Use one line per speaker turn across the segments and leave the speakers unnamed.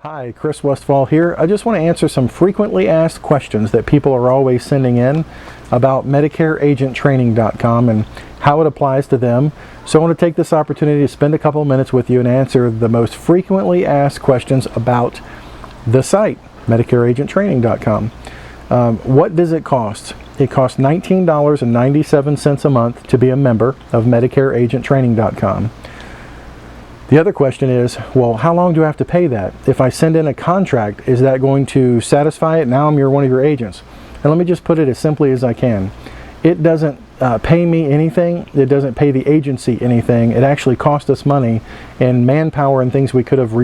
Hi, Chris Westfall here. I just want to answer some frequently asked questions that people are always sending in about MedicareAgentTraining.com and how it applies to them. So I want to take this opportunity to spend a couple of minutes with you and answer the most frequently asked questions about the site, MedicareAgentTraining.com. What does it cost? It costs $19.97 a month to be a member of MedicareAgentTraining.com. The other question is, well, how long do I have to pay that? If I send in a contract, is that going to satisfy it? Now I'm one of your agents. And let me just put it as simply as I can. It doesn't pay me anything. It doesn't pay the agency anything. It actually costs us money and manpower and things we could have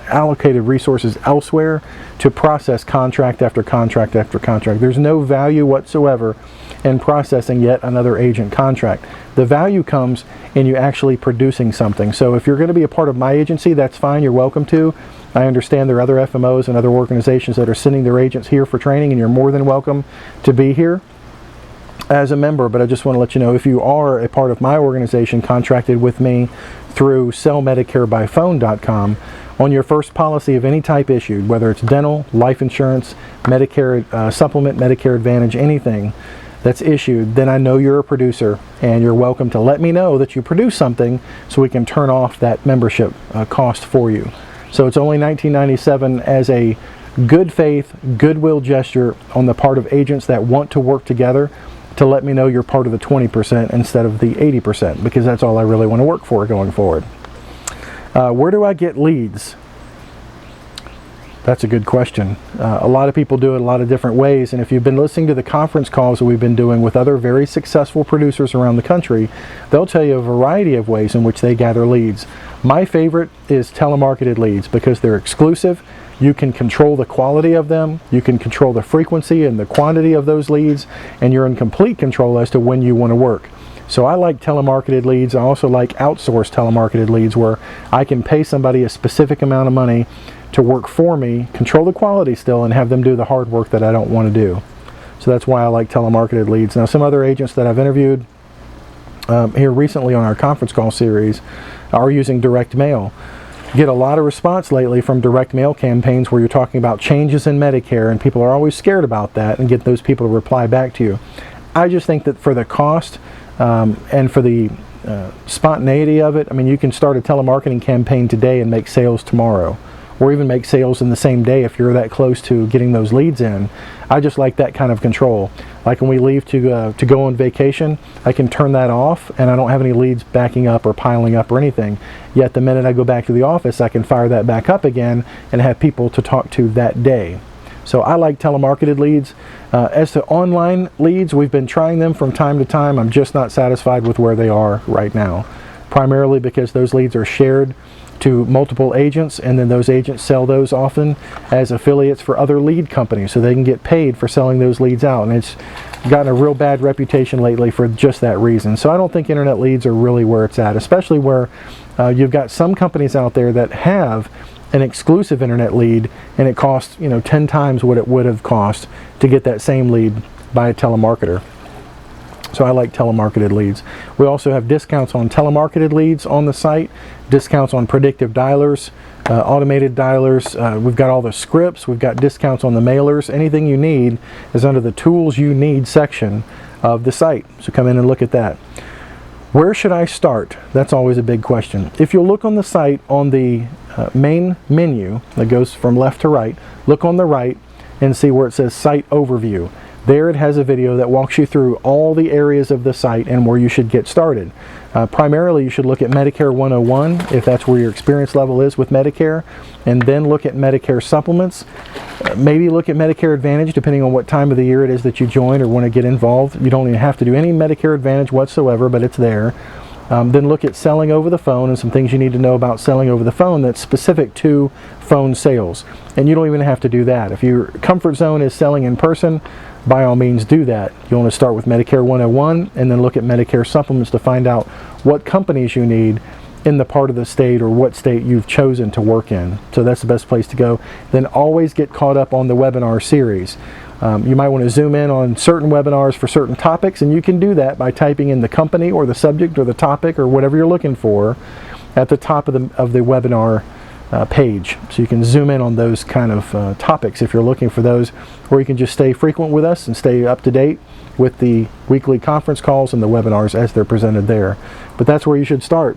allocated resources elsewhere to process contract after contract after contract. There's no value whatsoever in processing yet another agent contract. The value comes in you actually producing something. So if you're going to be a part of my agency, that's fine. You're welcome to. I understand there are other FMOs and other organizations that are sending their agents here for training, and you're more than welcome to be here as a member. But I just want to let you know, if you are a part of my organization contracted with me through sellmedicarebyphone.com, on your first policy of any type issued, whether it's dental, life insurance, Medicare Supplement, Medicare Advantage, anything that's issued, then I know you're a producer and you're welcome to let me know that you produce something so we can turn off that membership cost for you. So it's only $19.97 as a good faith, goodwill gesture on the part of agents that want to work together to let me know you're part of the 20% instead of the 80%, because that's all I really want to work for going forward. Where do I get leads? That's a good question. A lot of people do it a lot of different ways, and if you've been listening to the conference calls that we've been doing with other very successful producers around the country, they'll tell you a variety of ways in which they gather leads. My favorite is telemarketed leads because they're exclusive. You can control the quality of them, you can control the frequency and the quantity of those leads, and you're in complete control as to when you want to work. So I like telemarketed leads. I also like outsourced telemarketed leads where I can pay somebody a specific amount of money to work for me, control the quality still, and have them do the hard work that I don't want to do. So that's why I like telemarketed leads. Now, some other agents that I've interviewed here recently on our conference call series are using direct mail. Get a lot of response lately from direct mail campaigns where you're talking about changes in Medicare, and people are always scared about that and get those people to reply back to you. I just think that for the cost and for the spontaneity of it, I mean, you can start a telemarketing campaign today and make sales tomorrow, or even make sales in the same day if you're that close to getting those leads in. I just like that kind of control. Like when we leave to go on vacation, I can turn that off and I don't have any leads backing up or piling up or anything. Yet the minute I go back to the office, I can fire that back up again and have people to talk to that day. So I like telemarketed leads. As to online leads, we've been trying them from time to time. I'm just not satisfied with where they are right now, primarily because those leads are shared to multiple agents, and then those agents sell those often as affiliates for other lead companies so they can get paid for selling those leads out, and it's gotten a real bad reputation lately for just that reason. So I don't think internet leads are really where it's at, especially where you've got some companies out there that have an exclusive internet lead and it costs 10 times what it would have cost to get that same lead by a telemarketer. So I like telemarketed leads. We also have discounts on telemarketed leads on the site, discounts on predictive dialers, automated dialers. We've got all the scripts. We've got discounts on the mailers. Anything you need is under the Tools You Need section of the site. So come in and look at that. Where should I start? That's always a big question. If you'll look on the site on the main menu that goes from left to right, look on the right and see where it says Site Overview. There it has a video that walks you through all the areas of the site and where you should get started. Primarily, you should look at Medicare 101 if that's where your experience level is with Medicare, and then look at Medicare Supplements. Maybe look at Medicare Advantage depending on what time of the year it is that you join or want to get involved. You don't even have to do any Medicare Advantage whatsoever, but it's there. Then look at selling over the phone and some things you need to know about selling over the phone that's specific to phone sales. And you don't even have to do that. If your comfort zone is selling in person, by all means do that. You want to start with Medicare 101 and then look at Medicare Supplements to find out what companies you need in the part of the state or what state you've chosen to work in. So that's the best place to go. Then always get caught up on the webinar series. You might want to zoom in on certain webinars for certain topics, and you can do that by typing in the company or the subject or the topic or whatever you're looking for at the top of the webinar page, so you can zoom in on those kind of topics if you're looking for those, or you can just stay frequent with us and stay up to date with the weekly conference calls and the webinars as they're presented there. But that's where you should start.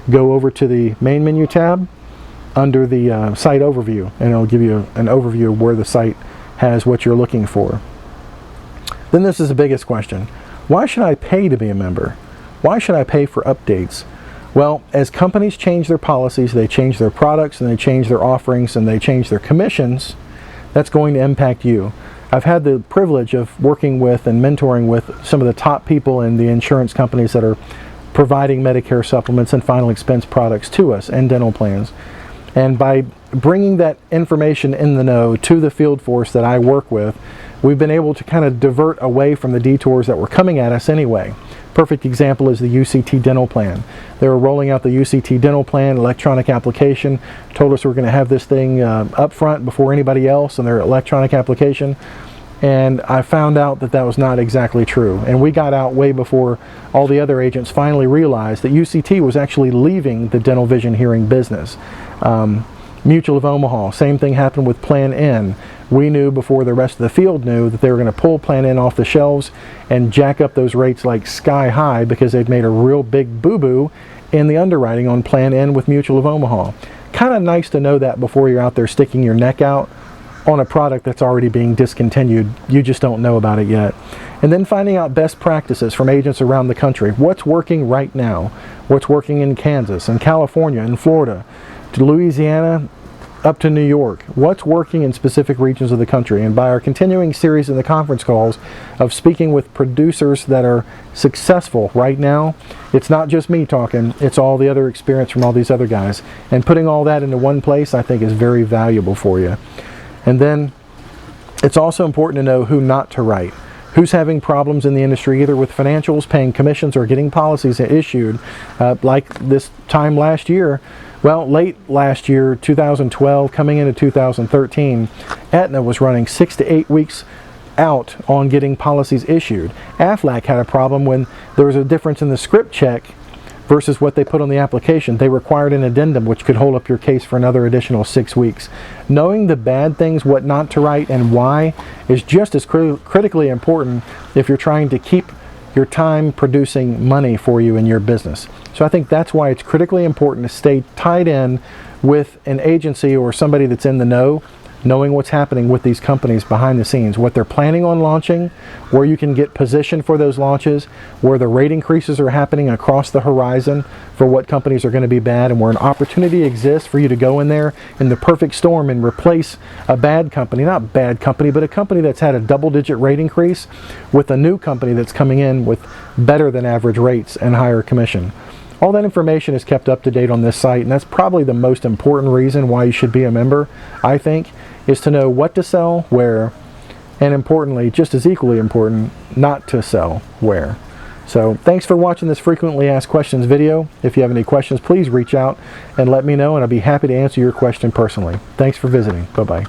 Go over to the main menu tab under the site overview, and it'll give you an overview of where the site has what you're looking for. Then this is the biggest question. Why should I pay to be a member? Why should I pay for updates? Well, as companies change their policies, they change their products, and they change their offerings, and they change their commissions, that's going to impact you. I've had the privilege of working with and mentoring with some of the top people in the insurance companies that are providing Medicare supplements and final expense products to us and dental plans. And by bringing that information in the know to the field force that I work with, we've been able to kind of divert away from the detours that were coming at us anyway. Perfect example is the UCT dental plan. They were rolling out the UCT dental plan electronic application, told us we're going to have this thing up front before anybody else in their electronic application, and I found out that that was not exactly true. And we got out way before all the other agents finally realized that UCT was actually leaving the dental vision hearing business. Mutual of Omaha, same thing happened with Plan N. We knew before the rest of the field knew that they were going to pull Plan N off the shelves and jack up those rates like sky high because they'd made a real big boo-boo in the underwriting on Plan N with Mutual of Omaha. Kind of nice to know that before you're out there sticking your neck out on a product that's already being discontinued. You just don't know about it yet. And then finding out best practices from agents around the country. What's working right now? What's working in Kansas and California and Florida to Louisiana up to New York? What's working in specific regions of the country? And by our continuing series in the conference calls of speaking with producers that are successful right now, it's not just me talking, it's all the other experience from all these other guys. And putting all that into one place, I think, is very valuable for you. And then it's also important to know who not to write. Who's having problems in the industry, either with financials, paying commissions, or getting policies issued, like this time last year. Well, late last year, 2012, coming into 2013, Aetna was running 6 to 8 weeks out on getting policies issued. Aflac had a problem when there was a difference in the script check versus what they put on the application. They required an addendum which could hold up your case for another additional 6 weeks. Knowing the bad things, what not to write and why, is just as critically important if you're trying to keep your time producing money for you in your business. So I think that's why it's critically important to stay tied in with an agency or somebody that's in the know, knowing what's happening with these companies behind the scenes, what they're planning on launching, where you can get positioned for those launches, where the rate increases are happening across the horizon for what companies are going to be bad, and where an opportunity exists for you to go in there in the perfect storm and replace a bad company, not bad company, but a company that's had a double-digit rate increase with a new company that's coming in with better than average rates and higher commission. All that information is kept up to date on this site, and that's probably the most important reason why you should be a member, I think, is to know what to sell, where, and importantly, just as equally important, not to sell where. So thanks for watching this frequently asked questions video. If you have any questions, please reach out and let me know, and I'll be happy to answer your question personally. Thanks for visiting. Bye-bye.